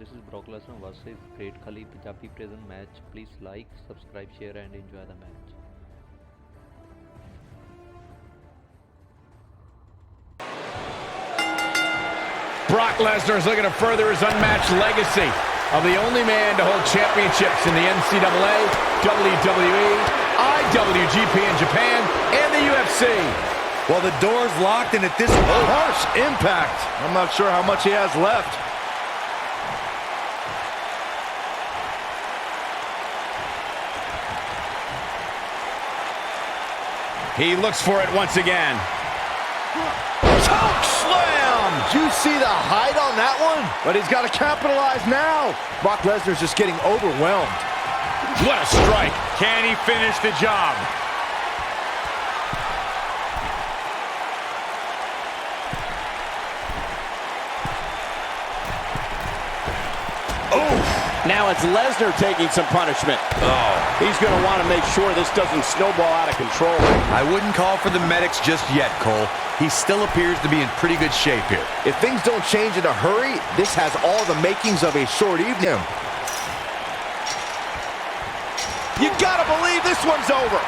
this is Brock Lesnar versus Great Khali Punjabi Prison match. Please like, subscribe, share and enjoy the match. Brock Lesnar is looking to further his unmatched legacy of the only man to hold championships in the NCAA, WWE, IWGP in Japan, and the UFC. Well, the door's locked, and at this harsh impact, I'm not sure how much he has left. He looks for it once again. Choke slam! Did you see the height on that one? But he's got to capitalize now. Brock Lesnar's just getting overwhelmed. What a strike. Can he finish the job? Now it's Lesnar taking some punishment. He's going to want to make sure this doesn't snowball out of control. I wouldn't call for the medics just yet, Cole. He still appears to be in pretty good shape here. If things don't change in a hurry, this has all the makings of a short evening. You gotta believe this one's over.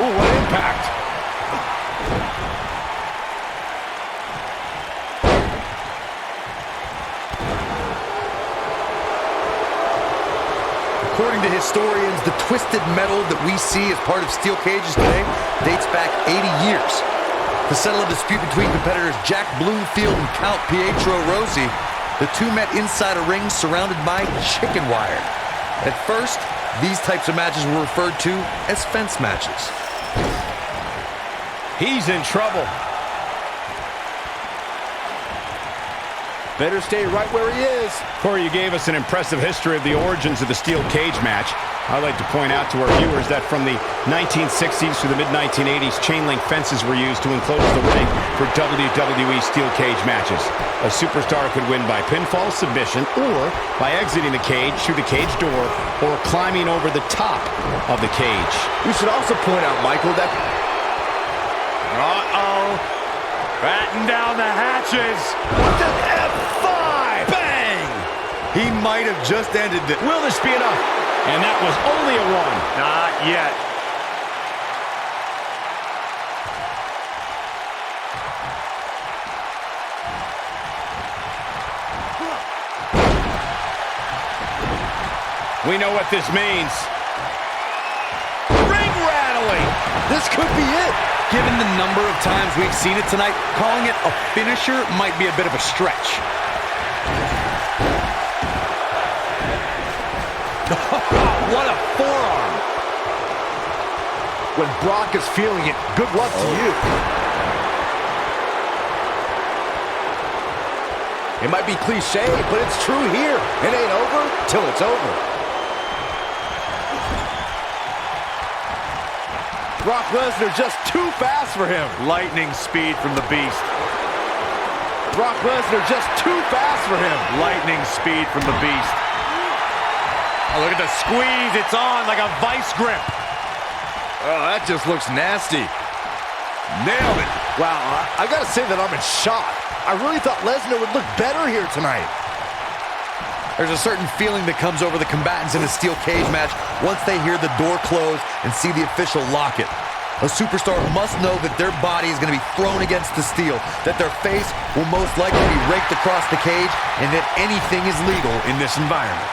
Ooh, what impact. According to historians, the twisted metal that we see as part of steel cages today dates back 80 years. To settle a dispute between competitors Jack Bloomfield and Count Pietro Rossi, the two met inside a ring surrounded by chicken wire. At first, these types of matches were referred to as fence matches. He's in trouble. Better stay right where he is. Corey, you gave us an impressive history of the origins of the steel cage match. I'd like to point out to our viewers that from the 1960s to the mid-1980s, chain link fences were used to enclose the ring for WWE steel cage matches. A superstar could win by pinfall, submission, or by exiting the cage through the cage door, or climbing over the top of the cage. We should also point out, Michael, that... Batten down the hatches. What an F5! Bang! He might have just ended it. Will this be enough? And that was only a one. Not yet. We know what this means. Ring rattling. This could be it. Given the number of times we've seen it tonight, calling it a finisher might be a bit of a stretch. What a forearm! When Brock is feeling it, good luck to you. It might be cliche, but it's true here. It ain't over till it's over. Brock Lesnar just too fast for him. Lightning speed from the Beast. Brock Lesnar just too fast for him. Lightning speed from the Beast. Oh, look at the squeeze. It's on like a vice grip. Oh, that just looks nasty. Nailed it. Wow, I gotta say that I'm in shock. I really thought Lesnar would look better here tonight. There's a certain feeling that comes over the combatants in a steel cage match once they hear the door close and see the official lock it. A superstar must know that their body is going to be thrown against the steel, that their face will most likely be raked across the cage, and that anything is legal in this environment.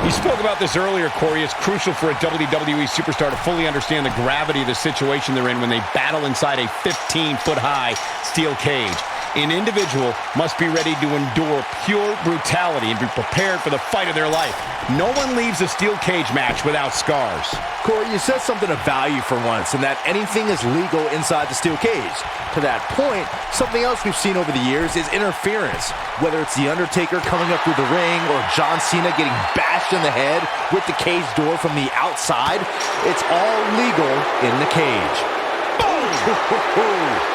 You spoke about this earlier, Corey. It's crucial for a WWE superstar to fully understand the gravity of the situation they're in when they battle inside a 15-foot-high steel cage. An individual must be ready to endure pure brutality and be prepared for the fight of their life. No one leaves a steel cage match without scars. Corey, you said something of value for once, and that anything is legal inside the steel cage. To that point, something else we've seen over the years is interference. Whether it's The Undertaker coming up through the ring or John Cena getting bashed in the head with the cage door from the outside, it's all legal in the cage. Boom!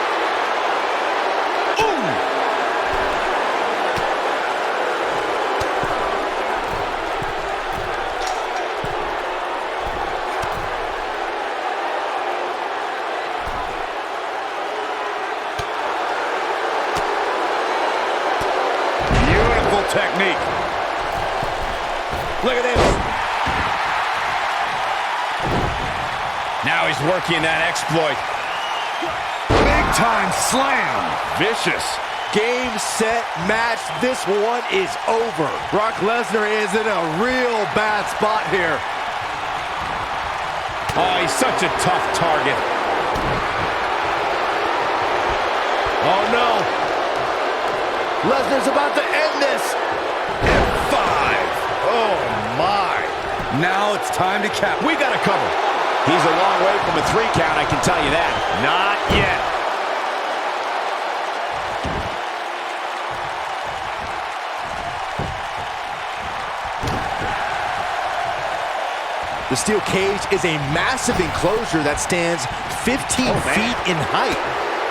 technique. Look at this. Now he's working that exploit. Big time slam. Vicious. Game, set, match. This one is over. Brock Lesnar is in a real bad spot here. Oh, he's such a tough target. Oh, no. Lesnar's about to end this. F5. Oh, my. Now it's time to cap. We got to cover. He's a long way from a 3 count, I can tell you that. Not yet. The steel cage is a massive enclosure that stands 15 feet in height.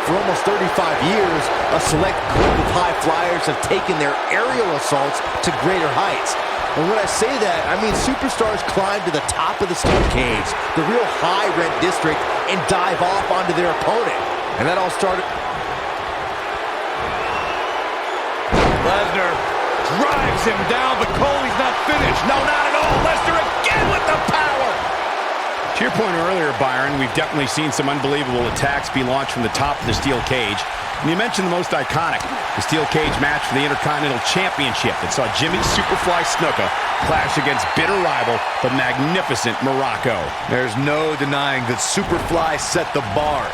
For almost 35 years, a select group of high flyers have taken their aerial assaults to greater heights. And when I say that, I mean superstars climb to the top of the steel cage, the real high-rent district, and dive off onto their opponent. And that all started... Lesnar drives him down, but Cody's not finished. No, not at all. Lesnar again with the power. To your point earlier, Byron, we've definitely seen some unbelievable attacks be launched from the top of the steel cage. And you mentioned the most iconic, the steel cage match for the Intercontinental Championship that saw Jimmy Superfly Snuka clash against bitter rival, the magnificent Morocco. There's no denying that Superfly set the bar.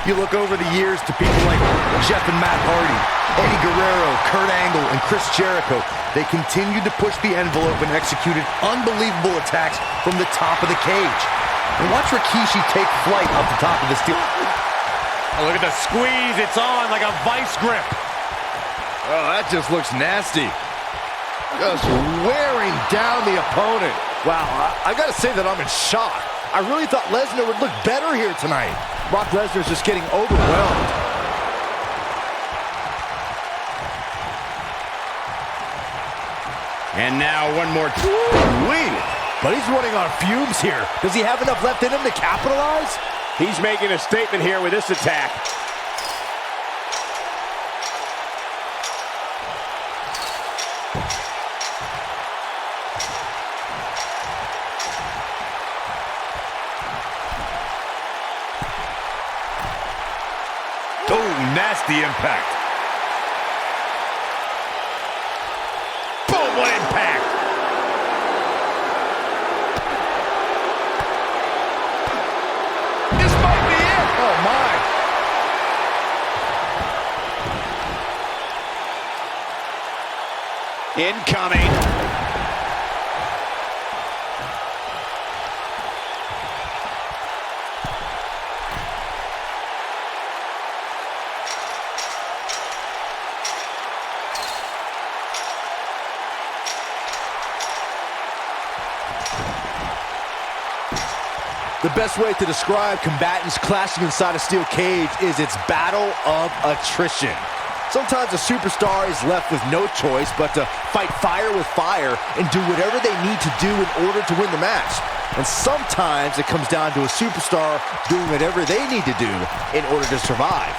You look over the years to people like Jeff and Matt Hardy, Eddie Guerrero, Kurt Angle, and Chris Jericho. They continued to push the envelope and executed unbelievable attacks from the top of the cage. And watch Rikishi take flight off the top of the steel. Oh, look at the squeeze. It's on like a vice grip. Oh, that just looks nasty. Just wearing down the opponent. Wow, I gotta say that I'm in shock. I really thought Lesnar would look better here tonight. Brock Lesnar's just getting overwhelmed. And now one more. But he's running on fumes here. Does he have enough left in him to capitalize? He's making a statement here with this attack. Oh, nasty impact. Boom, what impact. This might be it. Oh, my. Incoming. The best way to describe combatants clashing inside a steel cage is its battle of attrition. Sometimes a superstar is left with no choice but to fight fire with fire and do whatever they need to do in order to win the match. And sometimes it comes down to a superstar doing whatever they need to do in order to survive.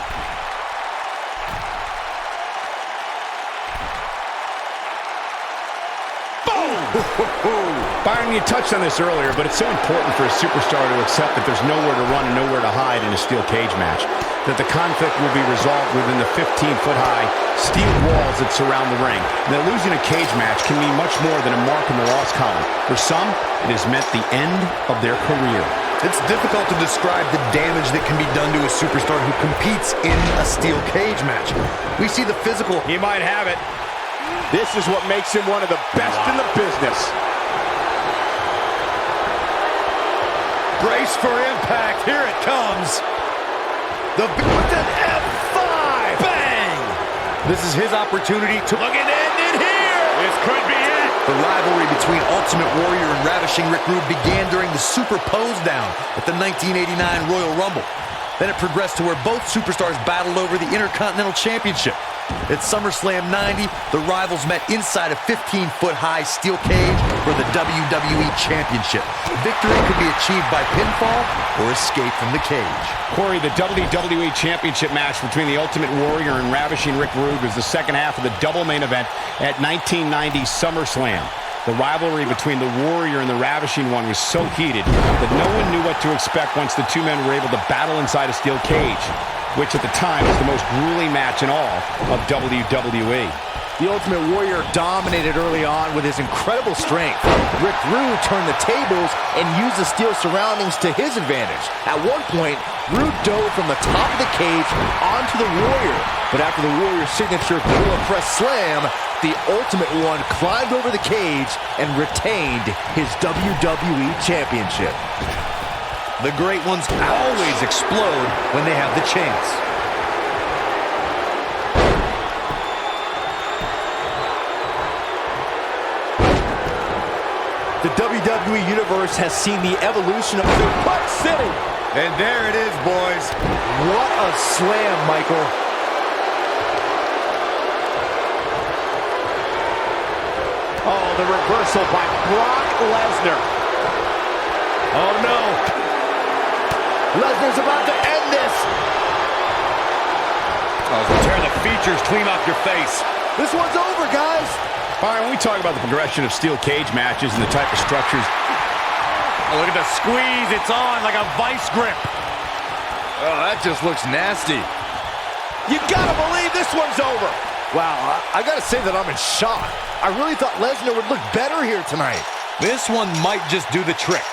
Byron, you touched on this earlier, but it's so important for a superstar to accept that there's nowhere to run and nowhere to hide in a steel cage match. That the conflict will be resolved within the 15-foot-high steel walls that surround the ring. And that losing a cage match can mean much more than a mark in the loss column. For some, it has meant the end of their career. It's difficult to describe the damage that can be done to a superstar who competes in a steel cage match. We see the physical. He might have it. This is what makes him one of the best in the business. Brace for impact. Here it comes. With an F5. Bang. This is his opportunity to Look at end it here. This could be it. The rivalry between Ultimate Warrior and Ravishing Rick Rude began during the Super Pose Down at the 1989 Royal Rumble. Then it progressed to where both superstars battled over the Intercontinental Championship. At SummerSlam 90, the rivals met inside a 15-foot-high steel cage for the WWE Championship. Victory could be achieved by pinfall or escape from the cage. Corey, the WWE Championship match between the Ultimate Warrior and Ravishing Rick Rude was the second half of the double main event at 1990 SummerSlam. The rivalry between the Warrior and the Ravishing One was so heated that no one knew what to expect once the two men were able to battle inside a steel cage, which at the time was the most grueling match in all of WWE. The Ultimate Warrior dominated early on with his incredible strength. Rick Rude turned the tables and used the steel surroundings to his advantage. At one point, Rude dove from the top of the cage onto the Warrior. But after the Warrior's signature Gorilla Press Slam, the Ultimate One climbed over the cage and retained his WWE Championship. The great ones always explode when they have the chance. The WWE Universe has seen the evolution of Suplex City. And there it is, boys. What a slam, Michael. Oh, the reversal by Brock Lesnar. Oh, no. Lesnar's about to end this. Oh, tear the features clean off your face. This one's over, guys. All right, when we talk about the progression of steel cage matches and the type of structures. Oh, look at the squeeze. It's on like a vice grip. Oh, that just looks nasty. You gotta believe this one's over. Wow, I gotta say that I'm in shock. I really thought Lesnar would look better here tonight. This one might just do the trick.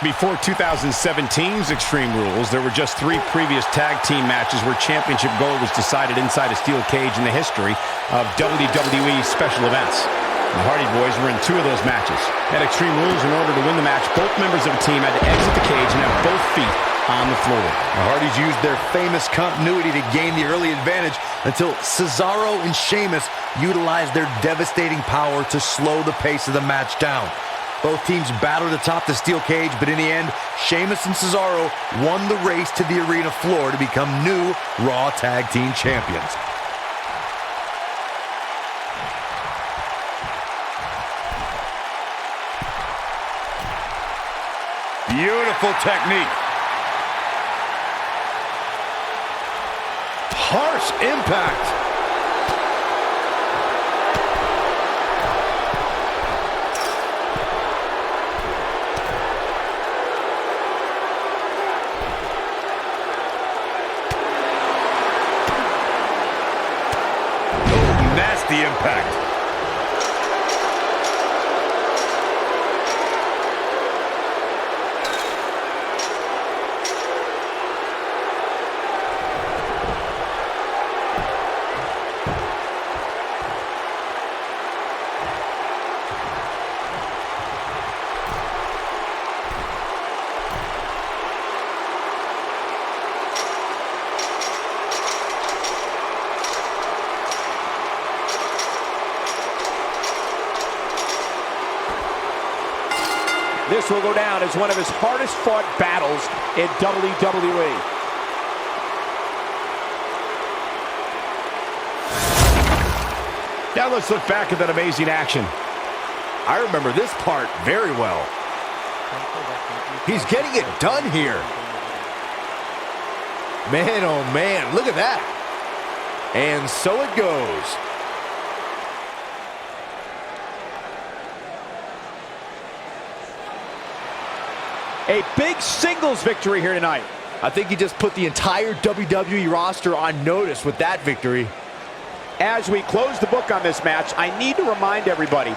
Before 2017's Extreme Rules, there were just 3 previous tag team matches where championship gold was decided inside a steel cage in the history of WWE special events. The Hardy Boys were in 2 of those matches. At Extreme Rules, in order to win the match, both members of a team had to exit the cage and have both feet on the floor. The Hardys used their famous continuity to gain the early advantage until Cesaro and Sheamus utilized their devastating power to slow the pace of the match down. Both teams battled atop the steel cage, but in the end, Sheamus and Cesaro won the race to the arena floor to become new Raw Tag Team Champions. Beautiful technique. Harsh impact. Nasty impact. This will go down as one of his hardest fought battles in WWE. Now let's look back at that amazing action. I remember this part very well. He's getting it done here. Man, oh man, look at that. And so it goes. A big singles victory here tonight. I think he just put the entire WWE roster on notice with that victory. As we close the book on this match, I need to remind everybody,